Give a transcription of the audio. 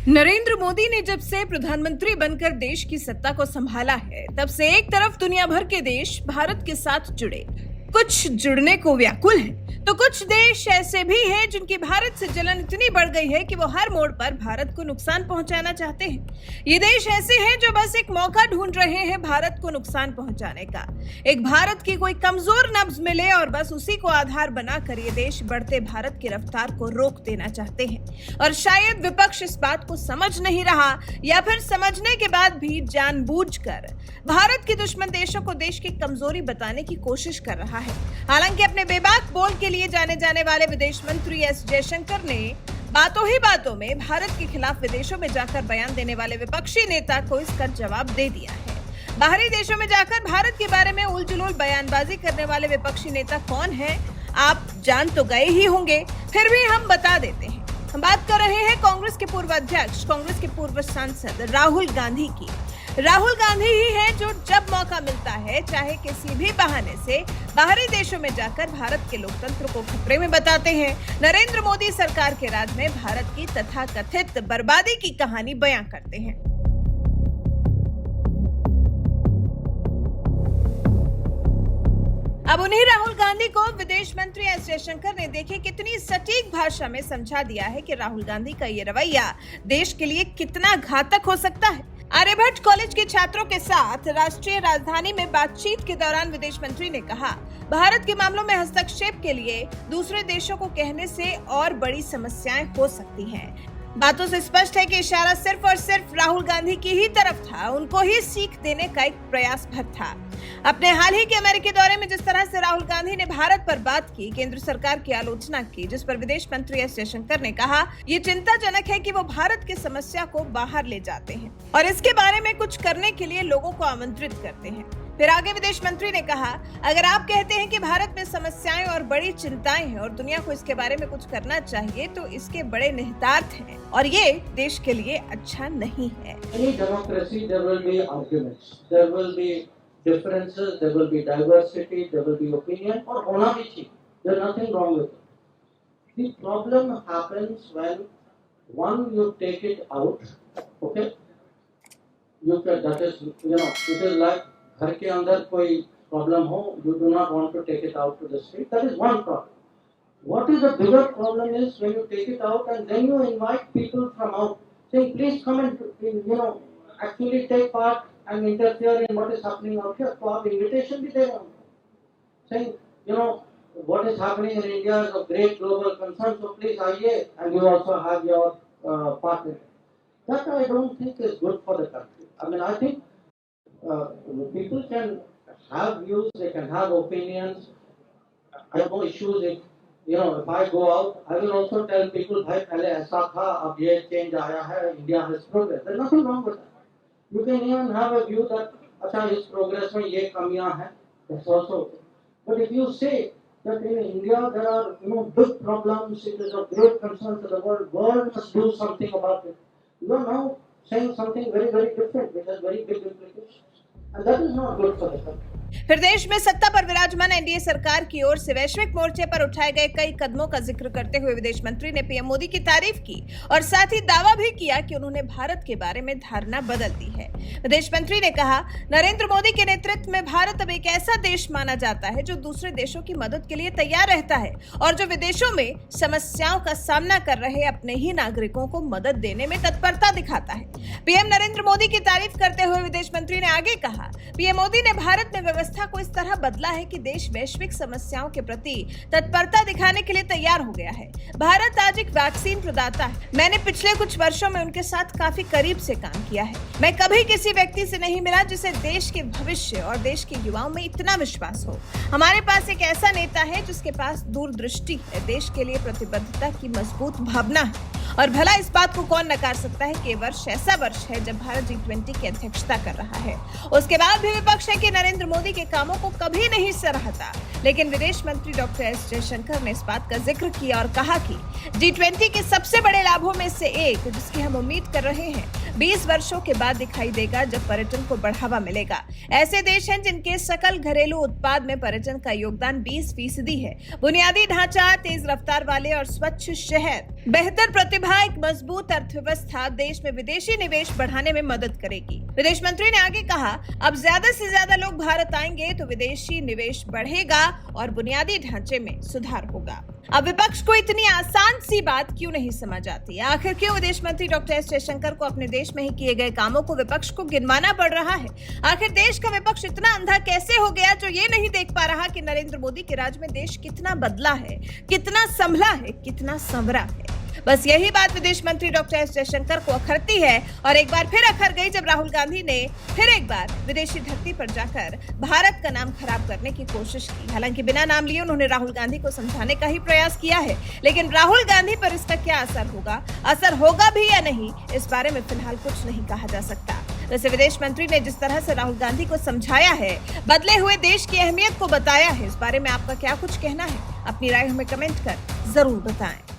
नरेंद्र मोदी ने जब से प्रधानमंत्री बनकर देश की सत्ता को संभाला है, तब से एक तरफ दुनिया भर के देश भारत के साथ जुड़े, कुछ जुड़ने को व्याकुल हैं, तो कुछ देश ऐसे भी हैं जिनकी भारत से जलन इतनी बढ़ गई है कि वो हर मोड़ पर भारत को नुकसान पहुंचाना चाहते हैं। ये देश ऐसे हैं जो बस एक मौका ढूंढ रहे हैं भारत को नुकसान पहुंचाने का। एक भारत की कोई कमजोर नब्ज मिले और बस उसी को आधार बनाकर ये देश बढ़ते भारत की रफ्तार को रोक देना चाहते हैं। और शायद विपक्ष इस बात को समझ नहीं रहा, या फिर समझने के बाद भी जानबूझकर भारत के दुश्मन देशों को देश की कमजोरी बताने की कोशिश कर रहा है। हालांकि अपने बेबाक बोल के लिए जाने जाने वाले विदेश मंत्री एस जयशंकर ने बातों ही बातों में भारत के खिलाफ विदेशों में जाकर बयान देने वाले विपक्षी नेता को इसका जवाब दे दिया है। बाहरी देशों में जाकर भारत के बारे में उलझुल बयानबाजी करने वाले विपक्षी नेता कौन है, आप जान तो गए ही होंगे, फिर भी हम बता देते हैं। हम बात कर रहे हैं कांग्रेस के पूर्व अध्यक्ष, कांग्रेस के पूर्व सांसद राहुल गांधी की। राहुल गांधी ही हैं जो जब मौका मिलता है, चाहे किसी भी बहाने से, बाहरी देशों में जाकर भारत के लोकतंत्र को खतरे में बताते हैं। नरेंद्र मोदी सरकार के राज में भारत की तथाकथित बर्बादी की कहानी बयां करते हैं। अब उन्हीं राहुल गांधी को विदेश मंत्री एस जयशंकर ने देखिए कितनी सटीक भाषा में समझा दिया है कि राहुल गांधी का ये रवैया देश के लिए कितना घातक हो सकता है। आर्यभट्ट कॉलेज के छात्रों के साथ राष्ट्रीय राजधानी में बातचीत के दौरान विदेश मंत्री ने कहा, भारत के मामलों में हस्तक्षेप के लिए दूसरे देशों को कहने से और बड़ी समस्याएं हो सकती हैं। बातों से स्पष्ट है कि इशारा सिर्फ और सिर्फ राहुल गांधी की ही तरफ था, उनको ही सीख देने का एक प्रयास भर था। अपने हाल ही के अमेरिकी दौरे में जिस तरह से राहुल गांधी ने भारत पर बात की, केंद्र सरकार की आलोचना की, जिस पर विदेश मंत्री एस जयशंकर ने कहा, ये चिंताजनक है कि वो भारत की समस्या को बाहर ले जाते हैं और इसके बारे में कुछ करने के लिए लोगों को आमंत्रित करते हैं। फिर आगे विदेश मंत्री ने कहा, अगर आप कहते हैं कि भारत में समस्याएं और बड़ी चिंताएं हैं और दुनिया को इसके बारे में कुछ करना चाहिए, तो इसके बड़े निहितार्थ हैं और ये देश के लिए अच्छा नहीं है। Differences, there will be diversity, there will be opinion, और होना भी चाहिए. There's nothing wrong with it. The problem happens when one you take it out, okay? That is, it is like घर के अंदर कोई problem हो, you do not want to take it out to the street. That is one problem. What is a bigger problem is when you take it out and then you invite people from out, saying please come and actually take part and interfere in what is happening out here. So our invitation be there, saying, what is happening in India is of great global concern, so please aaiye, and you also have your partner. That I don't think is good for the country. I mean, I think people can have views, they can have opinions. I have no issues if I go out, I will also tell people, bhai pehle aisa tha, ab ye change aaya hai, India has progress. There's nothing wrong with that. You can even have a view that अच्छा इस progress में ये कमियां हैं, that's also okay. But if you say that in India there are big problems, it is of great concern to the world must do something about it. You are now saying something very very different, which has very big implications, and that is not good for the country. फिर देश में सत्ता पर विराजमान NDA सरकार की ओर से वैश्विक मोर्चे पर उठाए गए कई कदमों का जिक्र करते हुए विदेश मंत्री ने पीएम मोदी की तारीफ की और साथ ही दावा भी किया कि उन्होंने भारत के बारे में धारणा बदल दी है। विदेश मंत्री ने कहा, नरेंद्र मोदी के नेतृत्व में भारत अब एक ऐसा देश माना जाता है जो दूसरे देशों की मदद के लिए तैयार रहता है और जो विदेशों में समस्याओं का सामना कर रहे अपने ही नागरिकों को मदद देने में तत्परता दिखाता है। पीएम नरेंद्र मोदी की तारीफ करते हुए विदेश मंत्री ने आगे कहा, पीएम मोदी ने भारत में व्यवस्था को इस तरह बदला है कि देश वैश्विक समस्याओं के प्रति तत्परता दिखाने के लिए तैयार हो गया है। भारत आज एक वैक्सीन प्रदाता है। मैंने पिछले कुछ वर्षों में उनके साथ काफी करीब से काम किया है। मैं कभी किसी व्यक्ति से नहीं मिला जिसे देश के भविष्य और देश के युवाओं में इतना विश्वास हो। हमारे पास एक ऐसा नेता है जिसके पास दूरदृष्टि है, देश के लिए प्रतिबद्धता की मजबूत भावना है और भला इस बात को कौन नकार सकता है कि वर्ष ऐसा वर्ष है जब भारत G20 की अध्यक्षता कर रहा है। उसके बाद भी विपक्ष है कि नरेंद्र मोदी के कामों को कभी नहीं सराहता, लेकिन विदेश मंत्री डॉक्टर एस जयशंकर ने इस बात का जिक्र किया और कहा कि G20 के सबसे बड़े लाभों में से एक जिसकी हम उम्मीद कर रहे हैं 20 वर्षों के बाद दिखाई देगा जब पर्यटन को बढ़ावा मिलेगा। ऐसे देश हैं जिनके सकल घरेलू उत्पाद में पर्यटन का योगदान 20% है। बुनियादी ढांचा, तेज रफ्तार वाले और स्वच्छ शहर बेहतर प्रतिभा एक मजबूत अर्थव्यवस्था देश में विदेशी निवेश बढ़ाने में मदद करेगी। विदेश मंत्री ने आगे कहा, अब ज्यादा से ज्यादा लोग भारत आएंगे तो विदेशी निवेश बढ़ेगा और बुनियादी ढांचे में सुधार होगा। अब विपक्ष को इतनी आसान सी बात क्यों नहीं समझ आती? आखिर क्यों विदेश मंत्री डॉक्टर एस जयशंकर को अपने देश में ही किए गए कामों को विपक्ष को गिनवाना पड़ रहा है? आखिर देश का विपक्ष इतना अंधा कैसे हो गया जो ये नहीं देख पा रहा कि नरेंद्र मोदी के राज में देश कितना बदला है, कितना संभला है, कितना संवरा है। बस यही बात विदेश मंत्री डॉक्टर एस जयशंकर को अखरती है और एक बार फिर अखर गई जब राहुल गांधी ने फिर एक बार विदेशी धरती पर जाकर भारत का नाम खराब करने की कोशिश की। हालांकि बिना नाम लिए उन्होंने राहुल गांधी को समझाने का ही प्रयास किया है, लेकिन राहुल गांधी पर इसका क्या असर होगा भी या नहीं, इस बारे में फिलहाल कुछ नहीं कहा जा सकता। वैसे विदेश मंत्री ने जिस तरह से राहुल गांधी को समझाया है, बदले हुए देश की अहमियत को बताया है, इस बारे में आपका क्या कुछ कहना है? अपनी राय हमें कमेंट कर जरूर बताएं।